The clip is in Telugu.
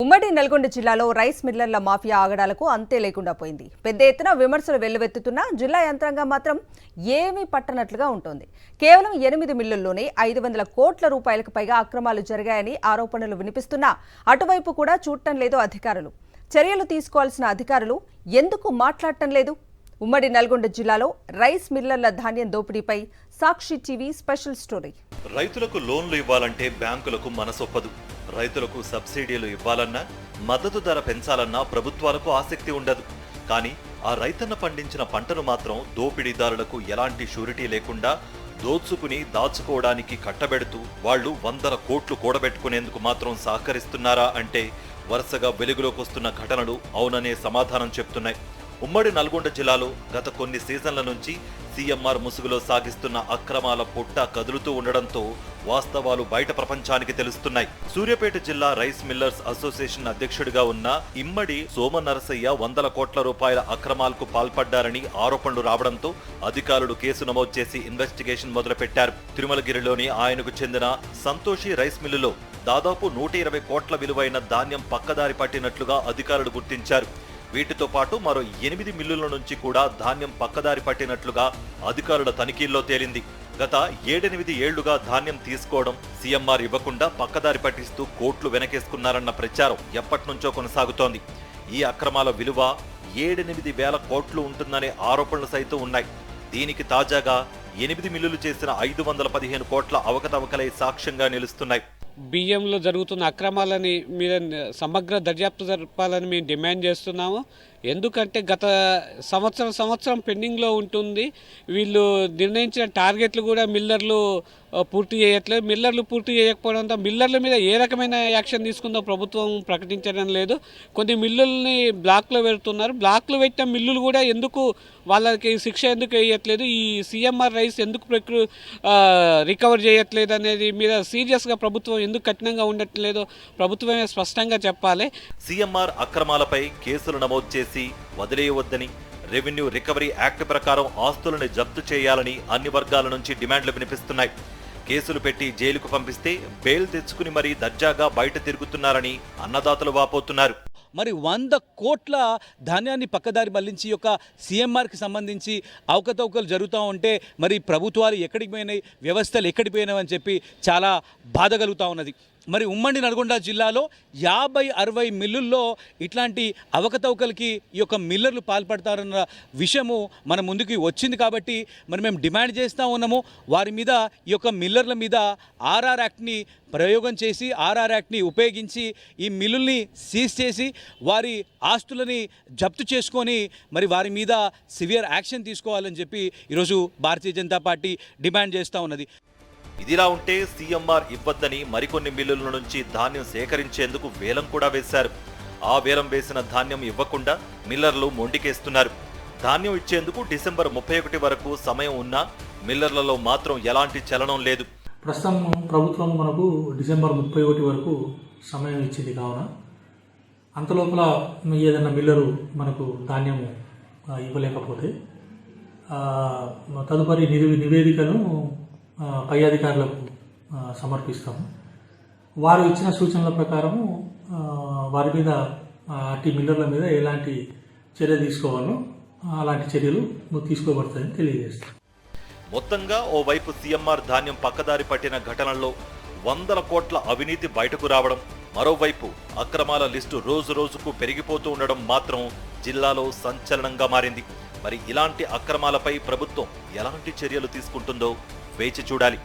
ఉమ్మడి నల్గొండ జిల్లాలో రైస్ మిల్లర్ల మాఫియా ఆగడాలకు అంతే లేకుండా పోయింది. పెద్ద ఎత్తున విమర్శలు వెల్లువెత్తుతున్నా జిల్లా యంత్రాంగం మాత్రం ఏమీ పట్టనట్లుగా ఉంటుంది. కేవలం 8 మిల్లుల్లోనే 500 కోట్ల రూపాయలకు పైగా అక్రమాలు జరిగాయని ఆరోపణలు వినిపిస్తున్నా అటువైపు కూడా చూడటం లేదు అధికారులు. చర్యలు తీసుకోవాల్సిన అధికారులు ఎందుకు మాట్లాడటం లేదు? ఉమ్మడి నల్గొండ జిల్లాలో రైస్ మిల్లర్ల ధాన్యం దోపిడీపై సాక్షి టీవీ స్పెషల్ స్టోరీ. రైతులకు లోన్లు ఇవ్వాలంటే బ్యాంకులకు మనసొప్పదు. రైతులకు సబ్సిడీలు ఇవ్వాలన్నా, మద్దతు ధర పెంచాలన్నా ప్రభుత్వాలకు ఆసక్తి ఉండదు. కానీ ఆ రైతన్న పండించిన పంటను మాత్రం దోపిడీదారులకు ఎలాంటి షూరిటీ లేకుండా దోచుకుని దాచుకోవడానికి కట్టబెడుతూ వాళ్లు 100 కోట్లు కూడబెట్టుకునేందుకు మాత్రం సహకరిస్తున్నారా అంటే వరుసగా వెలుగులోకి వస్తున్న ఘటనలు అవుననే సమాధానం చెప్తున్నాయి. ఉమ్మడి నల్గొండ జిల్లాలో గత కొన్ని సీజన్ల నుంచి సీఎంఆర్ ముసుగులో సాగిస్తున్న అక్రమాల పుట్ట కదులుతూ ఉండడంతో వాస్తవాలు బయట ప్రపంచానికి తెలుస్తున్నాయి. సూర్యాపేట జిల్లా రైస్ మిల్లర్స్ అసోసియేషన్ అధ్యక్షుడిగా ఉన్న ఇమ్మడి సోమనరసయ్య 100 కోట్ల రూపాయల అక్రమాలకు పాల్పడ్డారని ఆరోపణలు రావడంతో అధికారులు కేసు నమోదు చేసి ఇన్వెస్టిగేషన్ మొదలుపెట్టారు. తిరుమలగిరిలోని ఆయనకు చెందిన సంతోషి రైస్ మిల్లులో దాదాపు 120 కోట్ల విలువైన ధాన్యం పక్కదారి పట్టినట్లుగా అధికారులు గుర్తించారు. వీటితో పాటు మరో 8 మిల్లుల నుంచి కూడా ధాన్యం పక్కదారి పట్టినట్లుగా అధికారుల తనిఖీల్లో తేలింది. గత 7-8 ఏళ్లుగా ధాన్యం తీసుకోవడం, సీఎంఆర్ ఇవ్వకుండా పక్కదారి పట్టిస్తూ కోట్లు వెనకేసుకున్నారన్న ప్రచారం ఎప్పటినుంచో కొనసాగుతోంది. ఈ అక్రమాల విలువ 7-8 వేల కోట్లు ఉంటుందనే ఆరోపణలు సైతం ఉన్నాయి. దీనికి తాజాగా 8 మిల్లులు చేసిన 515 కోట్ల అవకతవకలై సాక్ష్యంగా నిలుస్తున్నాయి. బియ్యంలో జరుగుతున్న అక్రమాలని మీద సమగ్ర దర్యాప్తు జరపాలని మేము డిమాండ్ చేస్తున్నాము. ఎందుకంటే గత సంవత్సరం పెండింగ్లో ఉంటుంది. వీళ్ళు నిర్ణయించిన టార్గెట్లు కూడా మిల్లర్లు పూర్తి చేయట్లేదు. మిల్లర్లు పూర్తి చేయకపోవడంతో మిల్లర్ల మీద ఏ రకమైన యాక్షన్ తీసుకుందో ప్రభుత్వం ప్రకటించడం లేదు. కొన్ని మిల్లుల్ని బ్లాక్లో పెడుతున్నారు. బ్లాక్లో పెట్టిన మిల్లులు కూడా ఎందుకు వాళ్ళకి శిక్ష ఎందుకు వేయట్లేదు, ఈ సీఎంఆర్ రైస్ ఎందుకు రికవర్ చేయట్లేదు అనేది మీద సీరియస్గా ప్రభుత్వం ఎందుకు కఠినంగా ఉండట్లేదో ప్రభుత్వమే స్పష్టంగా చెప్పాలి. సీఎంఆర్ అక్రమాలపై కేసులు నమోదు చేసి వదిలేయవద్దని, రెవెన్యూ రికవరీ యాక్ట్ ప్రకారం ఆస్తులను జప్తు చేయాలని అన్ని వర్గాల నుంచి డిమాండ్లు వినిపిస్తున్నాయి. కేసులు పెట్టి జైలుకు పంపిస్తే బెయిల్ తెచ్చుకుని మరీ దర్జాగా బయట తిరుగుతున్నారని అన్నదాతలు వాపోతున్నారు. మరి 100 కోట్ల ధాన్యాన్ని పక్కదారి మళ్లించి యొక్క సీఎంఆర్కి సంబంధించి అవకతవకలు జరుగుతూ ఉంటే మరి ప్రభుత్వాలు ఎక్కడికి పోయినాయి, వ్యవస్థలు ఎక్కడికి పోయినాయి అని చెప్పి చాలా బాధ కలుగుతూ ఉన్నది. మరి ఉమ్మడి నల్గొండ జిల్లాలో 50-60 మిల్లుల్లో ఇట్లాంటి అవకతవకలకి ఈ యొక్క మిల్లర్లు పాల్పడతారన్న విషయము మన ముందుకి వచ్చింది. కాబట్టి మరి మేము డిమాండ్ చేస్తూ ఉన్నాము, వారి మీద ఈ యొక్క మిల్లర్ల మీద ఆర్ఆర్ యాక్ట్ని ప్రయోగం చేసి, ఆర్ఆర్ యాక్ట్ని ఉపయోగించి ఈ మిల్లుల్ని సీజ్ చేసి వారి ఆస్తులని జప్తు చేసుకొని మరి వారి మీద సివియర్ యాక్షన్ తీసుకోవాలని చెప్పి ఈరోజు భారతీయ జనతా పార్టీ డిమాండ్ చేస్తూ ఉన్నది. ఇదిలా ఉంటే సీఎంఆర్ ఇవ్వద్దని మరికొన్ని మిల్లుల నుంచి ధాన్యం సేకరించేందుకు వేలం కూడా వేశారు. ఆ వేలం వేసిన ధాన్యం ఇవ్వకుండా మిల్లర్లు మొండికేస్తున్నారు. ధాన్యం ఇచ్చేందుకు డిసెంబర్ 31 వరకు సమయం ఉన్నా మిల్లర్లలో మాత్రం ఎలాంటి చలనం లేదు. ప్రస్తుతం ప్రభుత్వం మనకు డిసెంబర్ 31 వరకు సమయం ఇచ్చింది. కావున అంతలోపల ఏదైనా మిల్లరు మనకు ధాన్యం ఇవ్వలేకపోతే తదుపరి నివేదికను పై అధికారులకు సమర్పిస్తాము. వారు ఇచ్చిన సూచనల ప్రకారము వారి మీద అట్టి మిల్లర్ల మీద ఎలాంటి చర్య తీసుకోవాలో అలాంటి చర్యలు తీసుకోబడతాయని తెలియజేస్తాం. మొత్తంగా ఓవైపు సీఎంఆర్ ధాన్యం పక్కదారి పట్టిన ఘటనల్లో 100 కోట్ల అవినీతి బయటకు రావడం, మరోవైపు అక్రమాల లిస్టు రోజు రోజుకు పెరిగిపోతూ ఉండడం మాత్రం జిల్లాలో సంచలనంగా మారింది. మరి ఇలాంటి అక్రమాలపై ప్రభుత్వం ఎలాంటి చర్యలు తీసుకుంటుందో వేచి చూడాలి.